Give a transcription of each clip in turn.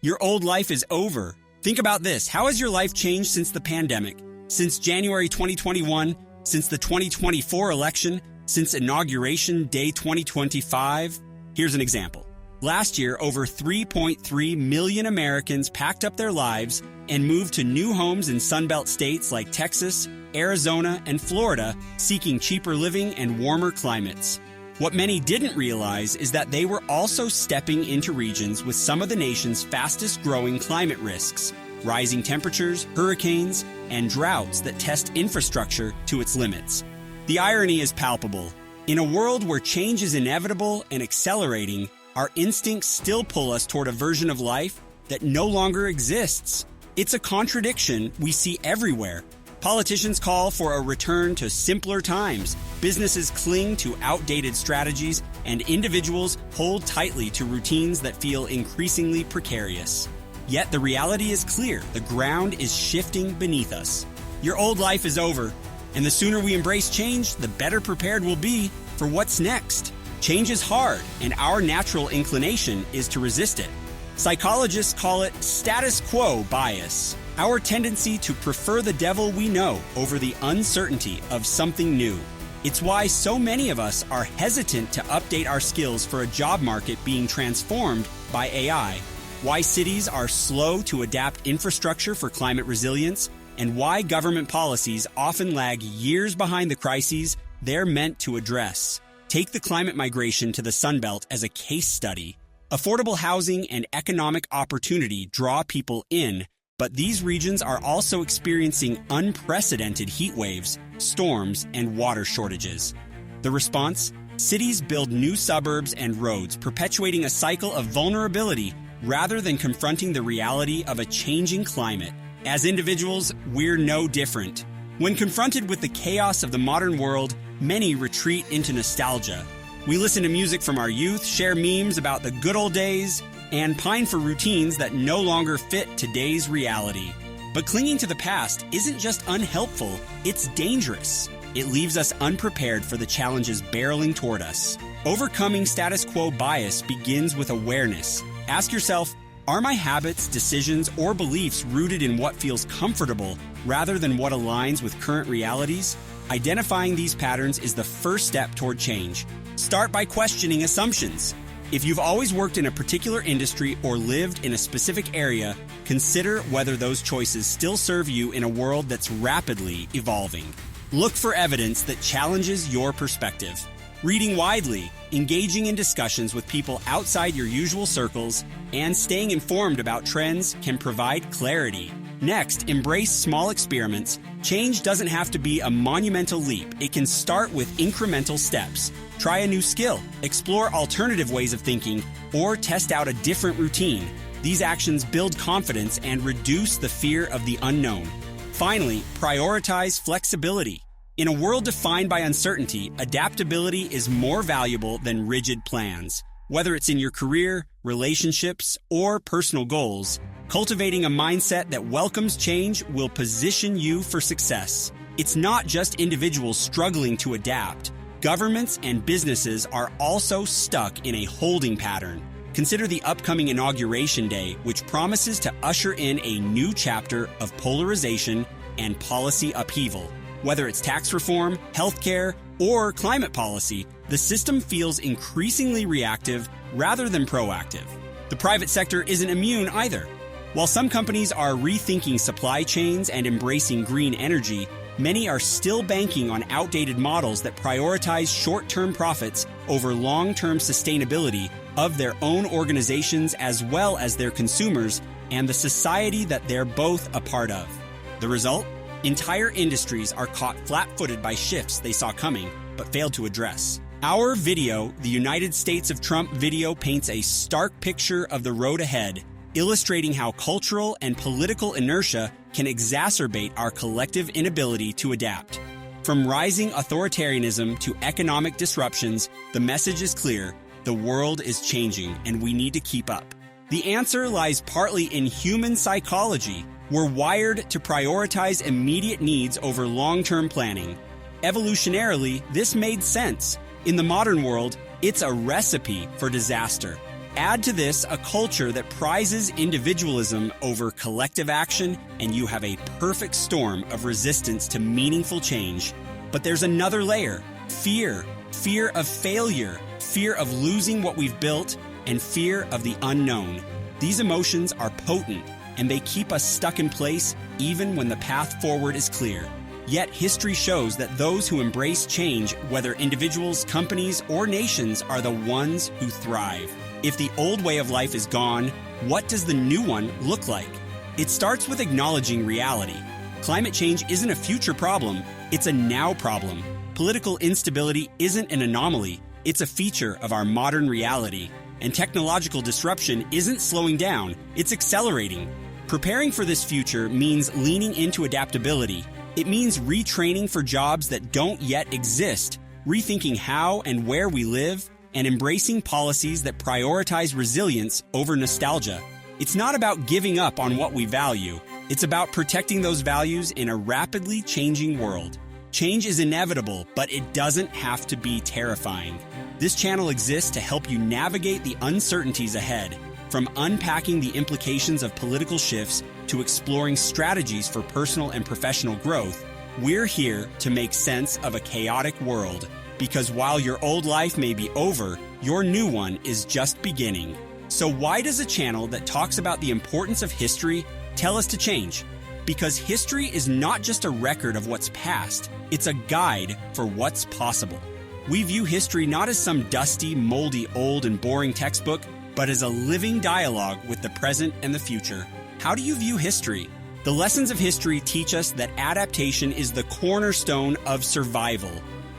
Your old life is over. Think about this. How has your life changed since the pandemic? Since January 2021? Since the 2024 election? Since Inauguration Day 2025? Here's an example. Last year, over 3.3 million Americans packed up their lives and moved to new homes in sunbelt states like Texas, Arizona, and Florida, seeking cheaper living and warmer climates. What many didn't realize is that they were also stepping into regions with some of the nation's fastest growing climate risks, rising temperatures, hurricanes, and droughts that test infrastructure to its limits. The irony is palpable. In a world where change is inevitable and accelerating, our instincts still pull us toward a version of life that no longer exists. It's a contradiction we see everywhere. Politicians call for a return to simpler times, businesses cling to outdated strategies, and individuals hold tightly to routines that feel increasingly precarious. Yet the reality is clear. The ground is shifting beneath us. Your old life is over, and the sooner we embrace change, the better prepared we'll be for what's next. Change is hard, and our natural inclination is to resist it. Psychologists call it status quo bias, our tendency to prefer the devil we know over the uncertainty of something new. It's why so many of us are hesitant to update our skills for a job market being transformed by AI, why cities are slow to adapt infrastructure for climate resilience, and why government policies often lag years behind the crises they're meant to address. Take the climate migration to the sunbelt as a case study. Affordable housing and economic opportunity draw people in, but these regions are also experiencing unprecedented heat waves, storms, and water shortages. The response? Cities build new suburbs and roads, perpetuating a cycle of vulnerability rather than confronting the reality of a changing climate. As individuals, we're no different. When confronted with the chaos of the modern world, many retreat into nostalgia. We listen to music from our youth, share memes about the good old days, and pine for routines that no longer fit today's reality. But clinging to the past isn't just unhelpful, it's dangerous. It leaves us unprepared for the challenges barreling toward us. Overcoming status quo bias begins with awareness. Ask yourself, are my habits, decisions, or beliefs rooted in what feels comfortable rather than what aligns with current realities? Identifying these patterns is the first step toward change. Start by questioning assumptions. If you've always worked in a particular industry or lived in a specific area, consider whether those choices still serve you in a world that's rapidly evolving. Look for evidence that challenges your perspective. Reading widely, engaging in discussions with people outside your usual circles, and staying informed about trends can provide clarity. Next, embrace small experiments. Change doesn't have to be a monumental leap. It can start with incremental steps. Try a new skill, explore alternative ways of thinking, or test out a different routine. These actions build confidence and reduce the fear of the unknown. Finally, prioritize flexibility. In a world defined by uncertainty, adaptability is more valuable than rigid plans. Whether it's in your career, relationships, or personal goals, cultivating a mindset that welcomes change will position you for success. It's not just individuals struggling to adapt. Governments and businesses are also stuck in a holding pattern. Consider the upcoming Inauguration Day, which promises to usher in a new chapter of polarization and policy upheaval. Whether it's tax reform, healthcare, or climate policy, the system feels increasingly reactive rather than proactive. The private sector isn't immune either. While some companies are rethinking supply chains and embracing green energy, many are still banking on outdated models that prioritize short-term profits over long-term sustainability of their own organizations as well as their consumers and the society that they're both a part of. The result? Entire industries are caught flat-footed by shifts they saw coming but failed to address. Our video, the United States of Trump video, paints a stark picture of the road ahead, illustrating how cultural and political inertia can exacerbate our collective inability to adapt. From rising authoritarianism to economic disruptions, the message is clear: the world is changing and we need to keep up. The answer lies partly in human psychology. We're wired to prioritize immediate needs over long-term planning. Evolutionarily, this made sense. In the modern world, it's a recipe for disaster. Add to this a culture that prizes individualism over collective action, and you have a perfect storm of resistance to meaningful change. But there's another layer: fear. Fear of failure, fear of losing what we've built, and fear of the unknown. These emotions are potent, and they keep us stuck in place even when the path forward is clear. Yet history shows that those who embrace change, whether individuals, companies, or nations, are the ones who thrive. If the old way of life is gone, what does the new one look like? It starts with acknowledging reality. Climate change isn't a future problem, it's a now problem. Political instability isn't an anomaly, it's a feature of our modern reality. And technological disruption isn't slowing down, it's accelerating. Preparing for this future means leaning into adaptability. It means retraining for jobs that don't yet exist, rethinking how and where we live, and embracing policies that prioritize resilience over nostalgia. It's not about giving up on what we value. It's about protecting those values in a rapidly changing world. Change is inevitable, but it doesn't have to be terrifying. This channel exists to help you navigate the uncertainties ahead, from unpacking the implications of political shifts to exploring strategies for personal and professional growth. We're here to make sense of a chaotic world, because while your old life may be over, your new one is just beginning. So why does a channel that talks about the importance of history tell us to change? Because history is not just a record of what's past, it's a guide for what's possible. We view history not as some dusty, moldy, old, and boring textbook, but as a living dialogue with the present and the future. How do you view history? The lessons of history teach us that adaptation is the cornerstone of survival.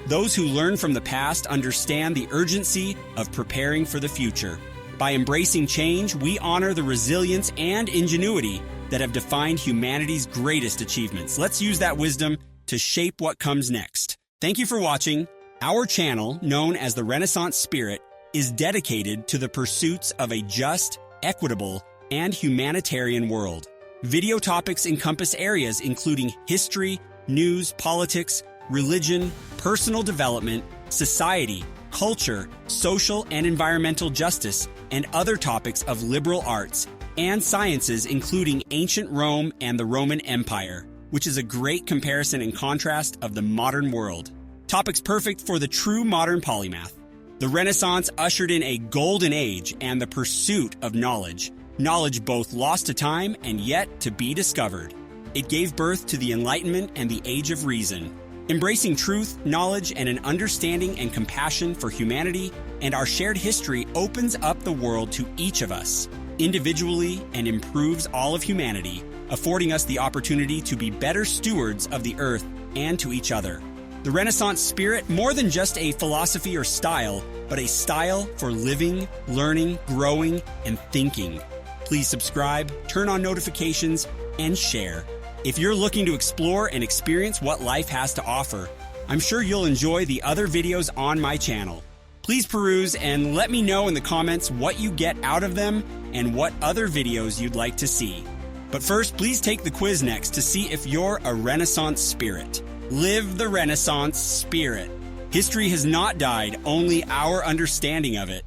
Those who learn from the past understand the urgency of preparing for the future. By embracing change, we honor the resilience and ingenuity that have defined humanity's greatest achievements. Let's use that wisdom to shape what comes next. Thank you for watching. Our channel, known as the Renaissance Spirit, is dedicated to the pursuits of a just, equitable, and humanitarian world. Video topics encompass areas including history, news, politics, religion, personal development, society, culture, social and environmental justice, and other topics of liberal arts and sciences, including ancient Rome and the Roman Empire, which is a great comparison and contrast of the modern world. Topics perfect for the true modern polymath. The Renaissance ushered in a golden age and the pursuit of knowledge. Knowledge both lost to time and yet to be discovered. It gave birth to the Enlightenment and the Age of Reason. Embracing truth, knowledge, and an understanding and compassion for humanity and our shared history opens up the world to each of us individually and improves all of humanity, affording us the opportunity to be better stewards of the earth and to each other. The Renaissance Spirit, more than just a philosophy or style, but a style for living, learning, growing, and thinking. Please subscribe, turn on notifications, and share. If you're looking to explore and experience what life has to offer, I'm sure you'll enjoy the other videos on my channel. Please peruse and let me know in the comments what you get out of them and what other videos you'd like to see. But first, please take the quiz next to see if you're a Renaissance Spirit. Live the Renaissance Spirit. History has not died, only our understanding of it.